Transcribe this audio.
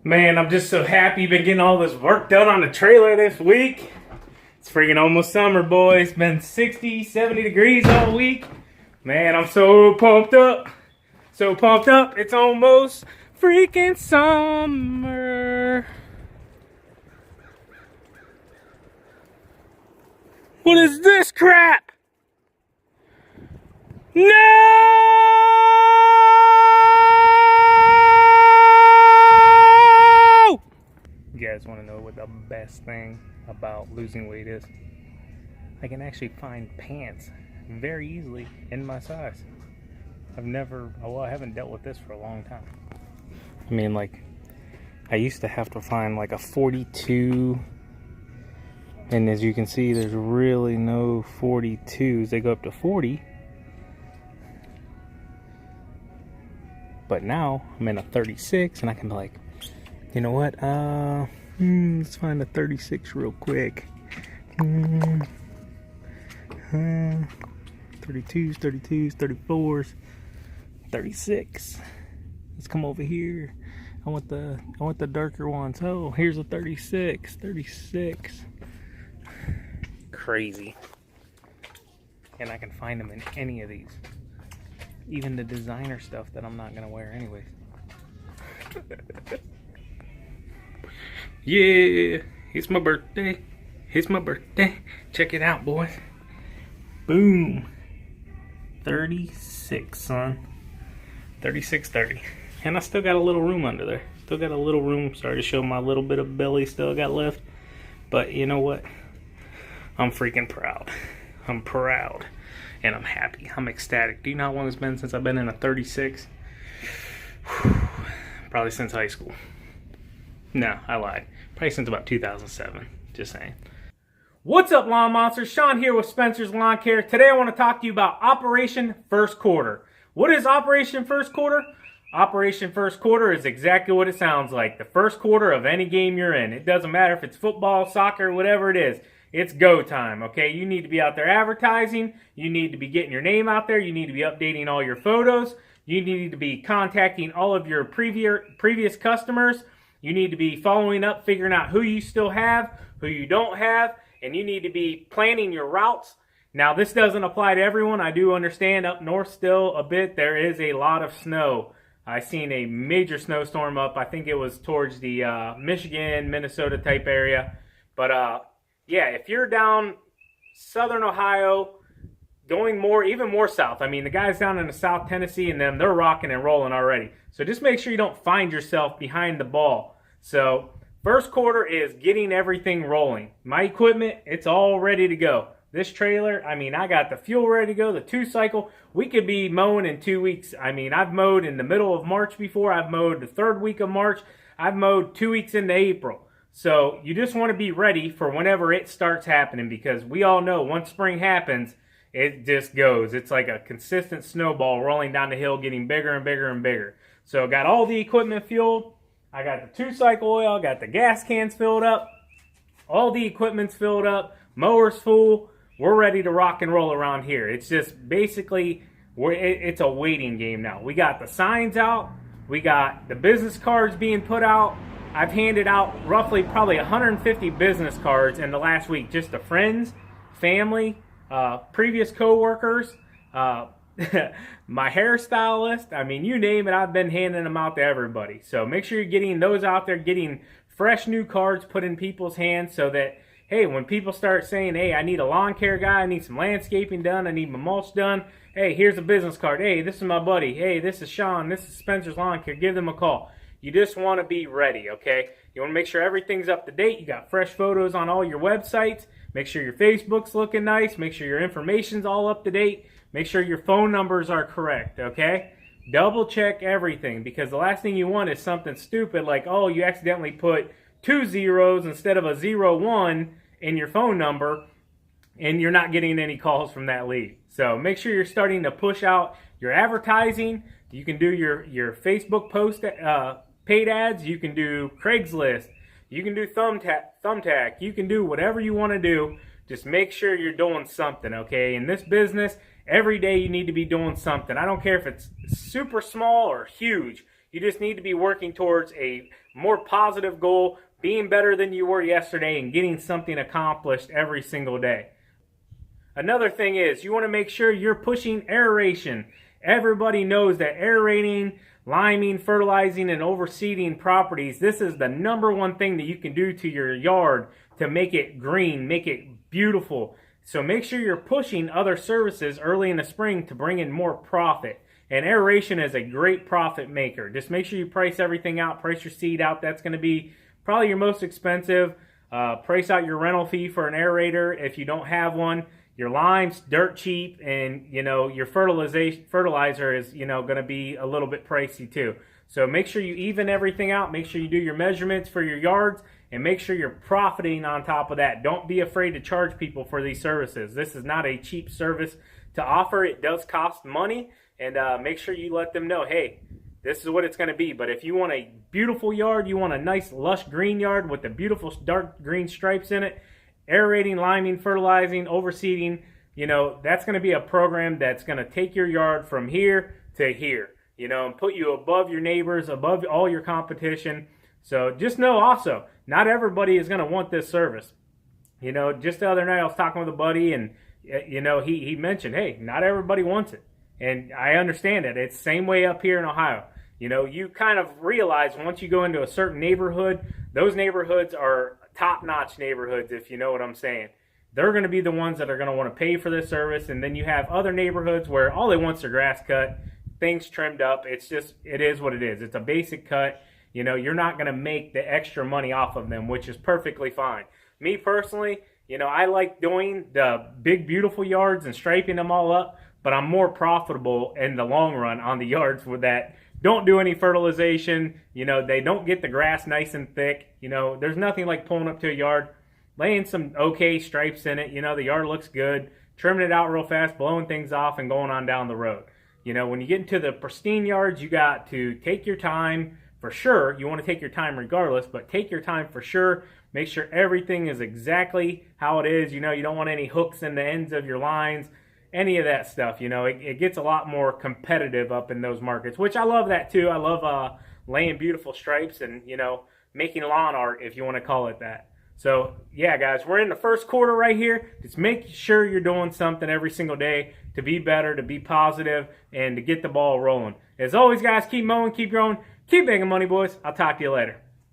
Man, I'm just so happy been getting all this work done on the trailer this week. It's freaking almost summer, boys. It's been 60, 70 degrees all week. Man, I'm so pumped up. So pumped up. It's almost freaking summer. What is this crap? No! You guys want to know what the best thing about losing weight is? I can actually find pants very easily in my size. I haven't dealt with this for a long time. I mean, I used to have to find a 42, and as you can see, there's really no 42s. They go up to 40. But now I'm in a 36, and I can be like, you know what? Let's find a 36 real quick. 32s, 32s, 34s, 36. Let's come over here. I want the darker ones. Oh, here's a 36. 36. Crazy. And I can find them in any of these. Even the designer stuff that I'm not gonna wear anyways. Yeah, it's my birthday. It's my birthday. Check it out, boys. Boom. 36, son. 3630. And I still got a little room under there. Still got a little room. Sorry to show my little bit of belly still got left. But you know what? I'm freaking proud. I'm proud. And I'm happy. I'm ecstatic. Do you know how long it's been since I've been in a 36? Probably since high school. No, I lied. Probably since about 2007. Just saying. What's up, Lawn Monsters? Sean here with Spencer's Lawn Care. Today I want to talk to you about Operation First Quarter. What is Operation First Quarter? Operation First Quarter is exactly what it sounds like. The first quarter of any game you're in. It doesn't matter if it's football, soccer, whatever it is. It's go time, okay? You need to be out there advertising. You need to be getting your name out there. You need to be updating all your photos. You need to be contacting all of your previous customers. You need to be following up, figuring out who you still have, who you don't have, and you need to be planning your routes. Now, this doesn't apply to everyone. I do understand up north still a bit. There is a lot of snow. I seen a major snowstorm up. I think it was towards the Michigan, Minnesota type area. But yeah, if you're down southern Ohio, going even more south. I mean, the guys down in the South Tennessee and them, they're rocking and rolling already. So just make sure you don't find yourself behind the ball. So first quarter is getting everything rolling. My equipment, it's all ready to go. This trailer, I mean, I got the fuel ready to go, the 2-cycle. We could be mowing in 2 weeks. I mean, I've mowed in the middle of March before. I've mowed the 3rd week of March. I've mowed 2 weeks into April. So you just want to be ready for whenever it starts happening, because we all know once spring happens, it just goes. It's like a consistent snowball rolling down the hill, getting bigger and bigger and bigger. So got all the equipment fueled. I got the 2-cycle oil, got the gas cans filled up. All the equipment's filled up, mower's full. We're ready to rock and roll around here. It's just basically, it's a waiting game now. We got the signs out. We got the business cards being put out. I've handed out probably 150 business cards in the last week, just to friends, family, previous co-workers, my hairstylist. I mean, you name it, I've been handing them out to everybody. So make sure you're getting those out there, getting fresh new cards put in people's hands so that, hey, when people start saying, hey, I need a lawn care guy, I need some landscaping done, I need my mulch done, hey, here's a business card. Hey, this is my buddy. Hey, this is Sean. This is Spencer's Lawn Care. Give them a call. You just want to be ready, okay? You want to make sure everything's up to date. You got fresh photos on all your websites. Make sure your Facebook's looking nice. Make sure your information's all up to date. Make sure your phone numbers are correct, okay? Double check everything, because the last thing you want is something stupid like, oh, you accidentally put 2 zeros instead of a 01 in your phone number, and you're not getting any calls from that lead. So make sure you're starting to push out your advertising. You can do your Facebook post paid ads. You can do Craigslist. You can do Thumbtack. You can do whatever you want to do. Just make sure you're doing something, okay? In this business, every day you need to be doing something. I don't care if it's super small or huge. You just need to be working towards a more positive goal, being better than you were yesterday and getting something accomplished every single day. Another thing is you want to make sure you're pushing aeration. Everybody knows that aerating, liming, fertilizing, and overseeding properties, this is the number one thing that you can do to your yard to make it green, make it beautiful. So make sure you're pushing other services early in the spring to bring in more profit. And aeration is a great profit maker. Just make sure you price everything out, price your seed out. That's going to be probably your most expensive. Price out your rental fee for an aerator if you don't have one. Your lime's dirt cheap, and your fertilizer is going to be a little bit pricey too. So make sure you even everything out. Make sure you do your measurements for your yards, and make sure you're profiting on top of that. Don't be afraid to charge people for these services. This is not a cheap service to offer. It does cost money, and make sure you let them know, hey, this is what it's going to be. But if you want a beautiful yard, you want a nice lush green yard with the beautiful dark green stripes in it, aerating, liming, fertilizing, overseeding, that's going to be a program that's going to take your yard from here to here, and put you above your neighbors, above all your competition. So just know also, not everybody is going to want this service. Just the other night I was talking with a buddy, and he mentioned, hey, not everybody wants it. And I understand it. It's the same way up here in Ohio. You kind of realize once you go into a certain neighborhood, those neighborhoods are top-notch neighborhoods, if you know what I'm saying. They're going to be the ones that are going to want to pay for this service, and then you have other neighborhoods where all they want is their grass cut, things trimmed up. It is what it is. It's a basic cut. You're not going to make the extra money off of them, which is perfectly fine. Me personally, I like doing the big, beautiful yards and striping them all up, but I'm more profitable in the long run on the yards with that. Don't do any fertilization. They don't get the grass nice and thick. There's nothing like pulling up to a yard, laying some okay stripes in it. The yard looks good, trimming it out real fast, blowing things off, and going on down the road. When you get into the pristine yards, you got to take your time for sure. You want to take your time regardless, but take your time for sure. Make sure everything is exactly how it is. You don't want any hooks in the ends of your lines, any of that stuff. It gets a lot more competitive up in those markets, which I love that too. I love laying beautiful stripes and, making lawn art, if you want to call it that. So, yeah, guys, we're in the first quarter right here. Just make sure you're doing something every single day to be better, to be positive, and to get the ball rolling. As always, guys, keep mowing, keep growing, keep making money, boys. I'll talk to you later.